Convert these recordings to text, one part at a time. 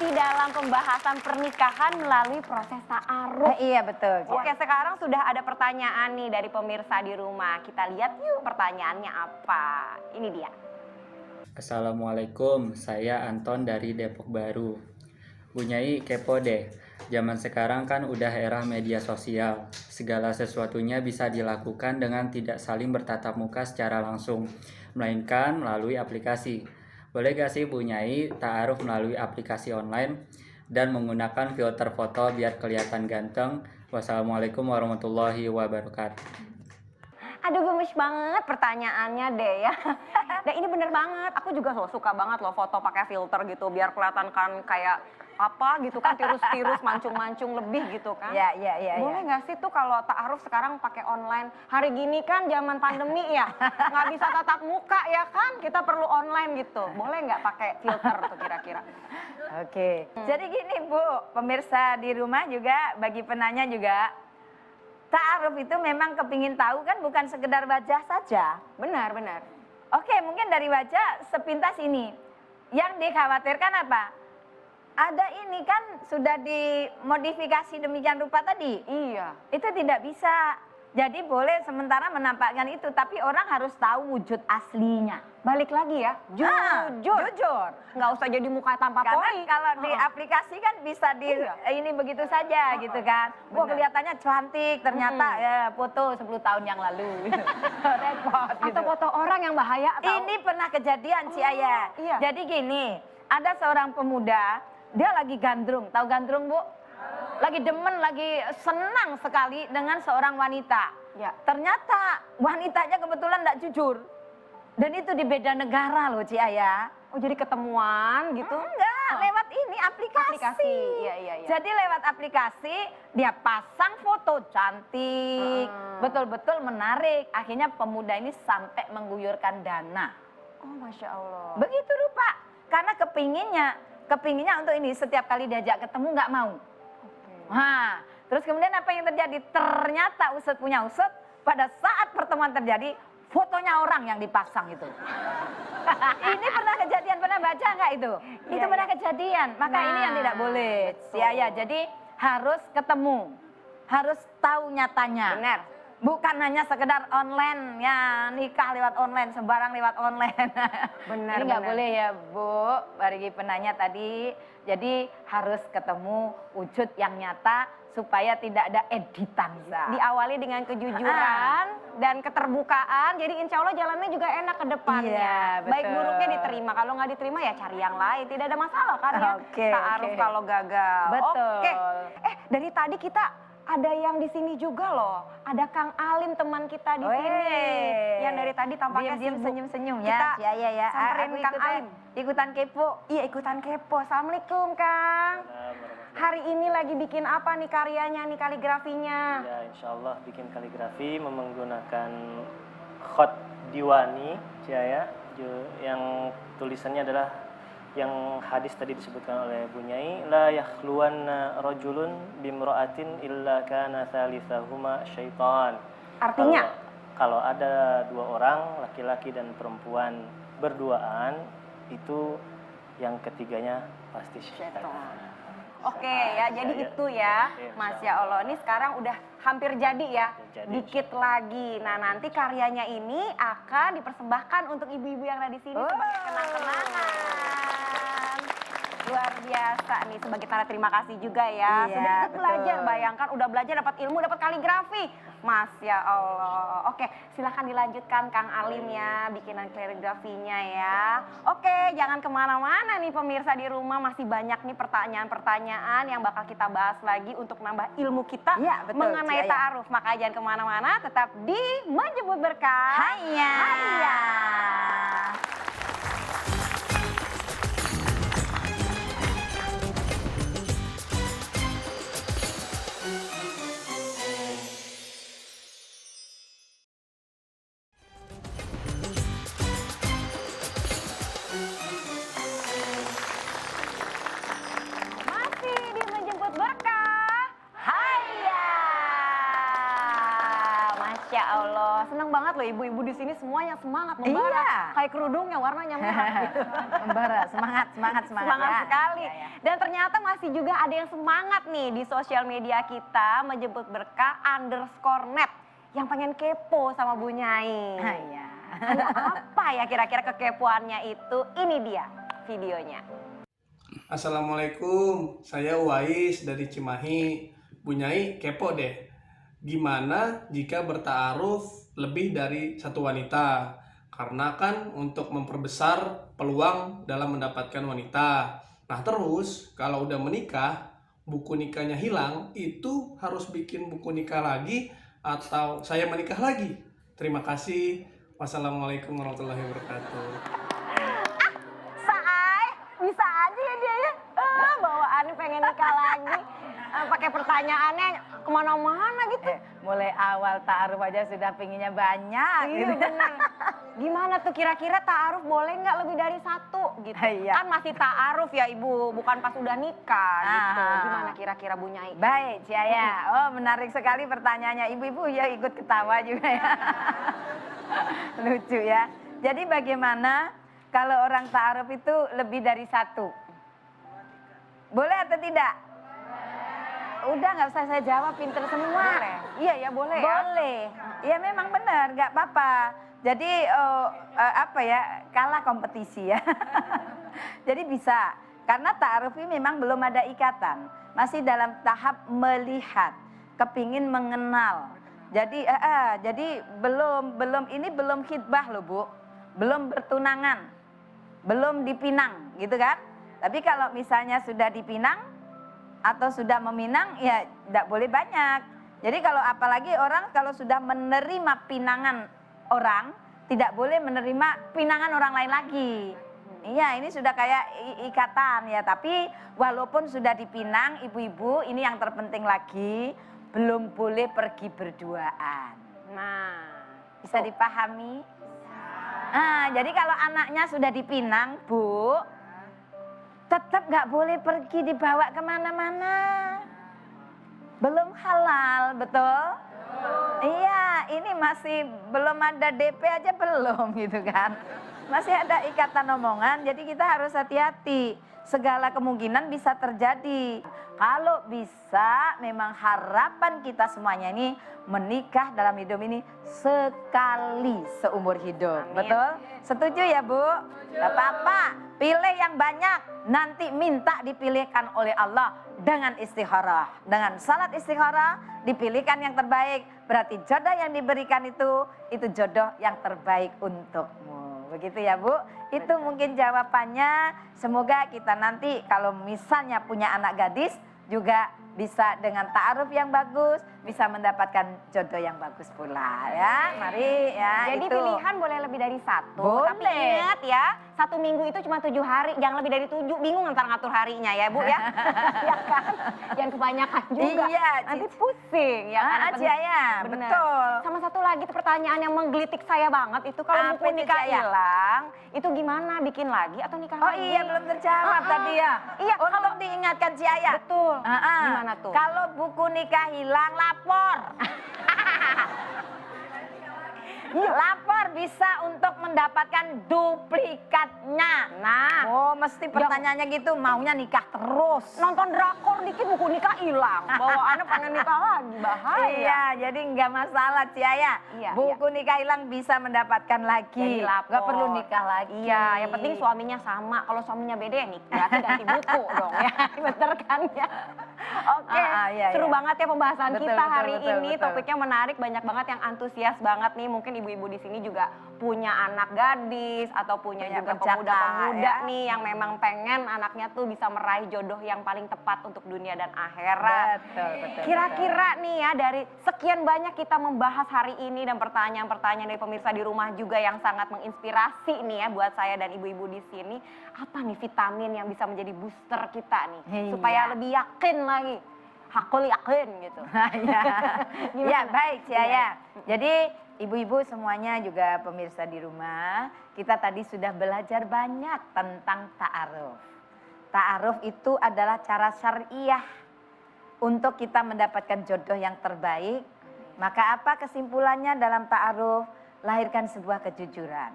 masih dalam pembahasan pernikahan melalui proses ta'aruf. Iya betul. Oke, sekarang sudah ada pertanyaan nih dari pemirsa di rumah. Kita lihat yuk pertanyaannya apa. Ini dia. Assalamualaikum, saya Anton dari Depok Baru. Bu Nyai kepo deh, zaman sekarang kan udah era media sosial. Segala sesuatunya bisa dilakukan dengan tidak saling bertatap muka secara langsung, melainkan melalui aplikasi. Boleh gak sih Bu Nyai ta'aruf melalui aplikasi online dan menggunakan filter foto biar kelihatan ganteng? Wassalamualaikum warahmatullahi wabarakatuh. Aduh, gemes banget pertanyaannya deh ya. Dan ini bener banget, aku juga suka banget loh foto pakai filter gitu biar kelihatan kan kayak apa gitu kan, tirus-tirus, mancung-mancung lebih gitu kan. Iya. Boleh nggak sih tuh kalau ta'aruf sekarang pakai online? Hari gini kan zaman pandemi ya, nggak bisa tatap muka ya kan, kita perlu online gitu. Boleh nggak pakai filter tuh kira-kira? Oke. Jadi gini Bu, pemirsa di rumah juga, bagi penanya juga, ta'aruf itu memang kepingin tahu kan bukan sekedar wajah saja. Benar. Oke, mungkin dari wajah sepintas ini. Yang dikhawatirkan apa? Ada ini kan sudah dimodifikasi demikian rupa tadi. Iya. Itu tidak bisa. Jadi boleh sementara menampakkan itu, tapi orang harus tahu wujud aslinya. Balik lagi ya, jujur. Nggak usah jadi muka tanpa Karena pori. kalau di aplikasi kan bisa ini begitu saja gitu kan. Wah, kelihatannya cantik, ternyata ya foto 10 tahun yang lalu. Repot gitu. Atau foto orang yang bahaya atau... Ini pernah kejadian Ci Ayah. Iya. Jadi gini, ada seorang pemuda, dia lagi gandrung. Tahu gandrung Bu? Lagi demen, lagi senang sekali dengan seorang wanita. Ya. Ternyata wanitanya kebetulan tidak jujur. Dan itu di beda negara loh Ci Ayah. Oh, jadi ketemuan gitu? Enggak, lewat ini aplikasi. Iya. Jadi lewat aplikasi dia pasang foto cantik, betul-betul menarik. Akhirnya pemuda ini sampai mengguyurkan dana. Oh, Masya Allah. Begitu rupa. Karena kepinginnya untuk ini setiap kali diajak ketemu nggak mau. Nah, terus kemudian apa yang terjadi? Ternyata usut punya usut, pada saat pertemuan terjadi, fotonya orang yang dipasang itu. Ini pernah kejadian, pernah baca nggak itu? Itu pernah kejadian, maka ini yang tidak boleh. Ya, jadi harus ketemu, harus tahu nyatanya. Benar. Bukan hanya sekedar online, ya nikah lewat online, sembarang lewat online. Benar. Ini nggak boleh ya Bu, bagi penanya tadi. Jadi harus ketemu wujud yang nyata supaya tidak ada editan. Diawali dengan kejujuran dan keterbukaan, jadi insya Allah jalannya juga enak ke depannya. Iya, betul. Baik buruknya diterima, kalau nggak diterima ya cari yang lain, tidak ada masalah kan ya. Ta'aruf kalau gagal. Betul. Oke. Dari tadi kita ada yang di sini juga loh, ada Kang Alim teman kita di sini. Yang dari tadi tampaknya diam sibuk. senyum-senyum Kita ya. samperin Aku Kang Alim. Ikutan kepo. Iya, ikutan kepo. Assalamualaikum Kang. Hari ini lagi bikin apa nih karyanya nih, kaligrafinya? Ya, insya Allah bikin kaligrafi menggunakan khot diwani, ya, yang tulisannya adalah yang hadis tadi disebutkan oleh Bu Nyai, la yakhluwanna rajulun bimra'atin illa kana thalithahuma syaitan. Artinya? Kalau ada dua orang, laki-laki dan perempuan berduaan, itu yang ketiganya pasti syaitan. Oke ya, jadi itu ya, Masya Allah. Ini sekarang udah hampir jadi ya, dikit lagi. Nah, nanti karyanya ini akan dipersembahkan untuk ibu-ibu yang ada di sini sebagai kenang-kenangan. Luar biasa nih, sebagai tanda terima kasih juga ya. Iya, Sudah ikut belajar, betul. bayangkan udah belajar, dapat ilmu, dapat kaligrafi. Masya Allah. Oke, silahkan dilanjutkan Kang Alim ya, bikinan kaligrafinya ya. Oke, jangan kemana-mana nih pemirsa di rumah, masih banyak nih pertanyaan-pertanyaan yang bakal kita bahas lagi untuk nambah ilmu kita Iya, betul, mengenai Cia, ya. ta'aruf. Maka jangan kemana-mana, tetap di Menjemput Berkah. Hayya. Masih di Menjemput Berkah. Hayya. Masya Allah, senang banget loh ibu-ibu di sini semuanya semangat membara. Iya. Kayak kerudungnya warnanya merah gitu. Membara, semangat Semangat ya. sekali. Ya, ya. Dan ternyata masih juga ada yang semangat nih di sosial media kita menyebut berkah _net yang pengen kepo sama Bu Nyai. Ah, iya. Ada apa ya kira-kira kekepoannya itu? Ini dia videonya. Assalamualaikum, saya Uwais dari Cimahi. Bu Nyai kepo deh, gimana jika bertaaruf lebih dari satu wanita? Karena kan untuk memperbesar peluang dalam mendapatkan wanita. Nah terus, kalau udah menikah, buku nikahnya hilang, itu harus bikin buku nikah lagi atau saya menikah lagi? Terima kasih. Wassalamualaikum warahmatullahi wabarakatuh. Saai, bisa aja ya dia ya. Bawaannya pengen nikah lagi. Pakai pertanyaannya kemana-mana gitu. Mulai awal ta'aruf aja sudah pinginnya banyak. Iya gitu. benar. Gimana tuh kira-kira ta'aruf boleh nggak lebih dari satu gitu? Iya. Kan masih ta'aruf ya ibu, bukan pas udah nikah gitu. Ah. Gimana kira-kira Bu Nyai? Baik, Ciaya. Oh, menarik sekali pertanyaannya. Ibu-ibu ya ikut ketawa juga ya. Lucu ya. Jadi bagaimana kalau orang ta'aruf itu lebih dari satu? Boleh atau tidak? Udah nggak usah saya jawab, pinter semua. Boleh. Iya ya boleh ya. Boleh. Ya memang benar, nggak apa-apa. Jadi apa ya, kalah kompetisi ya. Jadi bisa. Karena ta'aruf ini memang belum ada ikatan. Masih dalam tahap melihat, kepingin mengenal. Jadi belum khitbah loh Bu. Belum bertunangan. Belum dipinang gitu kan. Tapi kalau misalnya sudah dipinang atau sudah meminang ya tidak boleh banyak. Jadi kalau apalagi orang kalau sudah menerima pinangan orang, tidak boleh menerima pinangan orang lain lagi. Iya, ini sudah kayak ikatan ya. Tapi walaupun sudah dipinang, ibu-ibu ini yang terpenting lagi, belum boleh pergi berduaan. Nah, Bisa dipahami? Nah, jadi kalau anaknya sudah dipinang, Bu, tetap nggak boleh pergi dibawa kemana-mana. Belum halal, betul? Iya, ini masih belum ada DP aja belum gitu kan. Masih ada ikatan omongan, jadi kita harus hati-hati. Segala kemungkinan bisa terjadi. Kalau bisa, memang harapan kita semuanya ini menikah dalam hidup ini sekali seumur hidup. Amin. Betul? Setuju ya Bu? Gak apa-apa, pilih yang banyak. Nanti minta dipilihkan oleh Allah dengan istikharah. Dengan salat istikharah, dipilihkan yang terbaik. Berarti jodoh yang diberikan itu jodoh yang terbaik untukmu. Begitu ya Bu? Itu mungkin jawabannya. Semoga kita nanti kalau misalnya punya anak gadis juga bisa dengan ta'aruf yang bagus, bisa mendapatkan jodoh yang bagus pula ya. Mari ya. jadi itu. pilihan boleh lebih dari satu. Tapi Boleh. ingat ya, 1 minggu itu cuma 7 hari, jangan lebih dari 7. Bingung ntar ngatur harinya ya Bu ya. Ya kan? Jangan kebanyakan juga. Iya, Nanti pusing ya kan. Ah, Ciaya, Bener. betul. Sama satu lagi tuh pertanyaan yang menggelitik saya banget itu kalau Apa buku itu, nikah Ciaya? hilang, itu gimana? Bikin lagi atau nikah Oh lagi? iya, belum terjawab tadi ya. Iya, Untuk diingatkan Ciaya. betul. Ah. Gimana tuh? Kalau buku nikah hilang, lapor. Lapor bisa untuk mendapatkan duplikatnya. Nah, Oh, mesti pertanyaannya gitu, maunya nikah terus. nonton drakor dikit buku nikah hilang. Bawaannya pengen nikah lagi, bahaya. Iya, jadi nggak masalah Ciaya. Iya, Buku nikah hilang bisa mendapatkan lagi. Jadi lapor. Nggak perlu nikah lagi. Iya, yang penting suaminya sama. Kalau suaminya beda ya nih, berarti ganti buku dong ya. Bener kan ya? Oke, Iya, seru iya. banget ya pembahasan Betul, kita betul, hari betul, ini. betul. Topiknya menarik, banyak banget yang antusias banget nih. Mungkin ibu-ibu di sini juga punya anak gadis atau punya Punya juga perjaka, pemuda-pemuda ya. nih yang memang pengen anaknya tuh bisa meraih jodoh yang paling tepat untuk dunia dan akhirat. Betul. Kira-kira nih ya dari sekian banyak kita membahas hari ini dan pertanyaan-pertanyaan dari pemirsa di rumah juga yang sangat menginspirasi nih ya buat saya dan ibu-ibu di sini. Apa nih vitamin yang bisa menjadi booster kita nih Iya. supaya lebih yakin lagi. Hakul yakin gitu. Iya. Gimana? Ya, baik Ciaya. Iya. Jadi ibu-ibu semuanya juga pemirsa di rumah, kita tadi sudah belajar banyak tentang ta'aruf. Ta'aruf itu adalah cara syariah untuk kita mendapatkan jodoh yang terbaik Maka apa kesimpulannya dalam ta'aruf? Lahirkan sebuah kejujuran.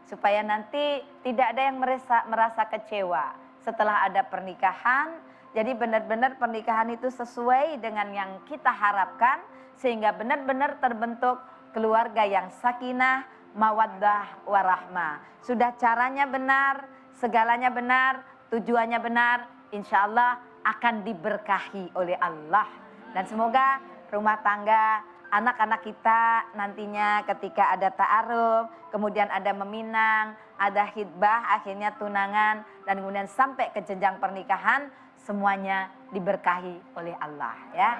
Supaya nanti tidak ada yang merasa kecewa setelah ada pernikahan. Jadi benar-benar pernikahan itu sesuai dengan yang kita harapkan. Sehingga benar-benar terbentuk keluarga yang sakinah, mawaddah, warahmah. Sudah caranya benar, segalanya benar, tujuannya benar. Insya Allah akan diberkahi oleh Allah. Dan semoga rumah tangga anak-anak kita nantinya ketika ada ta'aruf, kemudian ada meminang, ada khidbah, akhirnya tunangan, dan kemudian sampai ke jenjang pernikahan, semuanya diberkahi oleh Allah ya.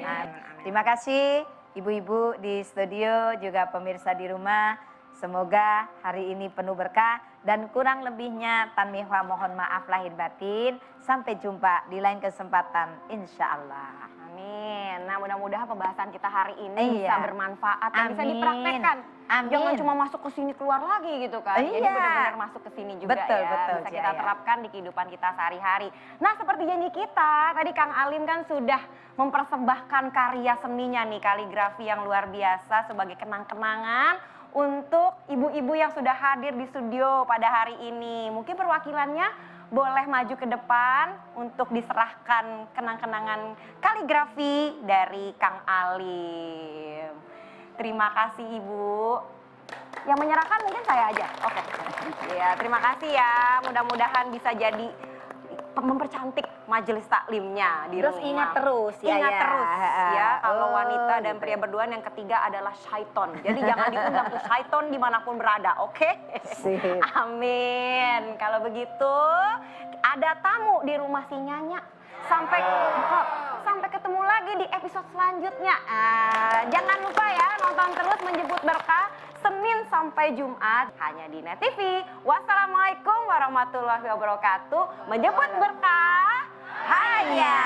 Nah, terima kasih ibu-ibu di studio, juga pemirsa di rumah. Semoga hari ini penuh berkah dan kurang lebihnya Tanmihwa mohon maaf lahir batin. Sampai jumpa di lain kesempatan insya Allah. Amin. Nah, mudah-mudahan pembahasan kita hari ini Iya. bisa bermanfaat dan bisa Amin. dipraktekkan. Amin. Jangan cuma masuk ke sini keluar lagi gitu kan. Jadi Iya. benar-benar masuk ke sini juga Betul, ya. betul, Bisa kita Jaya. terapkan di kehidupan kita sehari-hari. Nah, seperti janji kita, tadi Kang Alim kan sudah mempersembahkan karya seninya nih, kaligrafi yang luar biasa sebagai kenang-kenangan untuk ibu-ibu yang sudah hadir di studio pada hari ini. Mungkin perwakilannya boleh maju ke depan untuk diserahkan kenang-kenangan kaligrafi dari Kang Alim. Terima kasih Ibu. Yang menyerahkan mungkin saya aja. Oke. Ya, terima kasih ya. Mudah-mudahan bisa jadi mempercantik majelis taklimnya di Terus rumah. ingat terus ya. Ingat ya. terus ya, kalau Oh, wanita dan gitu. pria berduaan, yang ketiga adalah syaiton. Jadi jangan diundang tuh syaiton dimanapun berada, oke? Sip. Amin. Kalau begitu, ada tamu di rumah si Nyanya. Sampai ketemu lagi di episode selanjutnya. Jangan lupa ya, nonton terus Menjemput Berkah Senin sampai Jumat hanya di Net TV. Wassalamualaikum warahmatullahi wabarakatuh. Menjemput berkah. Hayya.